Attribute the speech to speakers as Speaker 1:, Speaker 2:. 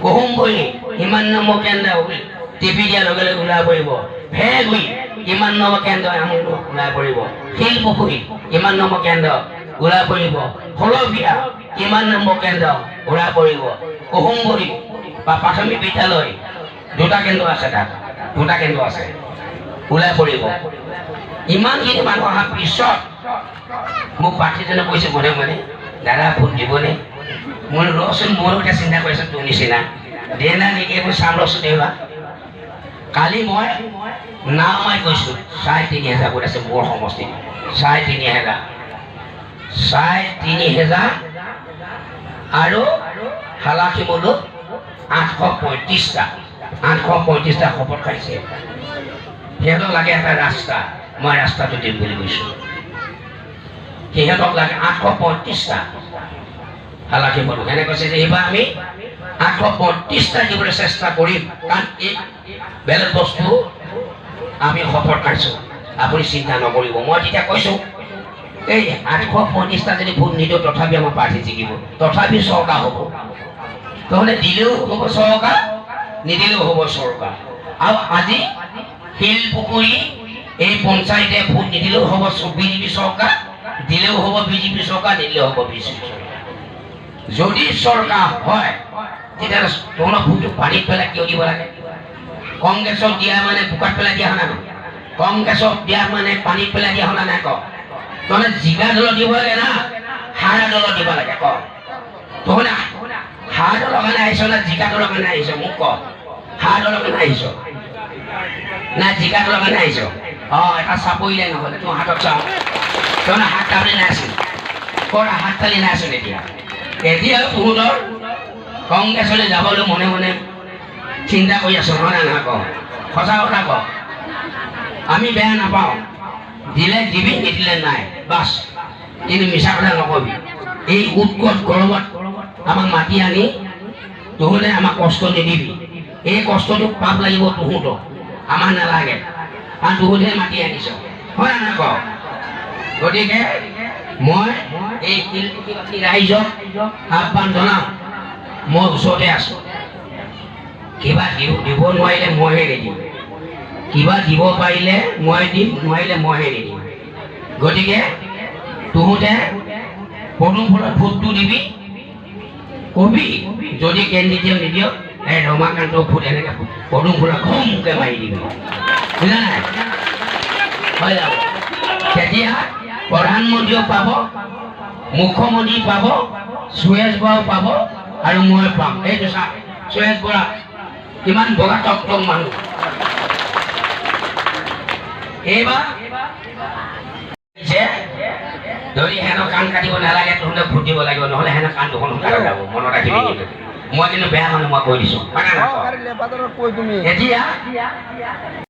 Speaker 1: কহুম বুলি ইমান নম্বৰ কেন্দ্ৰ টিপি দিয়াৰ লগে লগে ওলাই পৰিব। ভেগুৰি ইমান নম্বৰ কেন্দ্ৰ ওলাই পৰিব। শিলপুখুৰী ইমান নম্বৰ কেন্দ্ৰ ওলাই পৰিব। হলবিয়া ইমান নম্বৰ কেন্দ্ৰ ওলাই পৰিব। কহুমবৰী বা প্ৰাথমিক বিদ্যালয় দুটা কেন্দ্ৰ আছে, তাত দুটা কেন্দ্ৰ আছে, ওলাই পৰিব। ইমানখিনি মানুহ অহাৰ পিছত মোক প্ৰাৰ্থীজনে কৈছে মনে মনে, দাদা ভোট দিবনে? মই ৰচোন, ময়ো এতিয়া চিন্তা কৰিছোঁ তোৰ নিচিনা দিয়ে না নিদিয়ে মই চাম ৰচোন এইবাৰ। কালি মই নামাই গৈছোঁ ৩,৫০০ ভোট আছে মোৰ সমষ্টিত, ৩,৫০০ আৰু হালাশিমলো ৮৩৫টা শপত খাইছে। সিহঁতক লাগে এটা ৰাস্তা, মই ৰাস্তাটো দিম বুলি কৈছোঁ। সিহঁতক লাগে ৮৩৫টা হালাশিমলো। এনে কৈছে যে এইবাৰ আমি ৮৩৫টা দিবলৈ চেষ্টা কৰিম, কাৰণ এই বেলেগ বস্তু আমি শপত খাইছোঁ, আপুনি চিন্তা নকৰিব। মই তেতিয়া কৈছোঁ এই ৮৩৫টা যদি ভোট নিদিওঁ তথাপি আমাৰ প্ৰাৰ্থী জিকিব, তথাপি চৰকাৰ হ'ব। নহ'লে দিলেও হ'ব চৰকাৰ, নিদিলেও হ'ব চৰকাৰ। আৰু আজি শিলপুখুৰী এই পঞ্চায়তে ভোট নিদিলেও হ'ব বিজেপি চৰকাৰ, দিলেও হ'ব বিজেপি চৰকাৰ, নিদিলেও হ'ব বিজেপি চৰকাৰ। যদি চৰকাৰ হয় তেতিয়াহ'লে তহঁতৰ ভোটটো পানীত পেলাই কিয় দিব লাগে? কংগ্ৰেছক দিয়া মানে বোকাত পেলাই দিয়া শুনা নাই, কংগ্ৰেছক দিয়া মানে পানীত পেলাই দিয়া শুনা নাই। কওক তহঁতে জিকা দলত দিব লাগে না হাৰা দলত দিব লাগে? কওক তহঁতে হাৰা দলৰ কাৰণে আহিছ না জিকা দলৰ কাৰণে আহিছ? মোক কওক, হাৰা দলৰ কাৰণে আহিছ না জিকা দলৰ কাৰণে আহিছ? এটা চাপৰিলে নহ'লে তোৰ হাতত চাওঁ, তহঁতে হাত তালি নাইছিল, কৰা হাত তালি নাইছিল। এতিয়া তহঁতৰ কংগ্ৰেছলৈ যাবলৈ মনে মনে চিন্তা কৰি আছো, হয় না নহয়? কওঁ সঁচা কথা কওঁ, আমি বেয়া নাপাওঁ, দিলে দিবি, নিদিলে নাই, বাছ। কিন্তু মিছা কথা নকবি। এই উৎকট গৰমত আমাক মাতি আনি তহঁতে আমাক কষ্ট নিদিবি। এই কষ্টটো পাপ লাগিব তহঁতক, আমাৰ নালাগে, কাৰণ তহঁতে মাতি আনিছ, হয় না নহয়? কওঁ গতিকে মই এই শিলপুখুৰী ৰাইজক আহ্বান জনাম, মই ওচৰতে আছোঁ। কিবা দিব নোৱাৰিলে মইহে নিদিম, কিবা দিব পাৰিলে মই দিম, নোৱাৰিলে মইহে নিদিম। গতিকে তহঁতে পদুম ফুলত ভোটটো দিবি, কবি যদি কেণ্ডিডেট নিদিয়ক এই ৰমাকান্ত ভোট এনেকৈ পদুম ফুলত ঘমকৈ মাৰি দিবি, বুজা নাই? হৈ যাব। তেতিয়া প্ৰধানমন্ত্ৰীও পাব, মুখ্যমন্ত্ৰী পাব, সুৰেশ বৰাও পাব, আৰু মই পাম। এইটো চা সুৰেশ বৰা কিমান বগা টকটক মানুহ। এইবাৰ যদি হেনো কাণ কাটিব নালাগে তহঁতে ভোট দিব লাগিব, নহ'লে হেনো কাণ দুখন কাটা যাব, মনত ৰাখিবি। কিন্তু মই কিন্তু বেয়া মানুহ, মই কৈ দিছোঁ। এতিয়া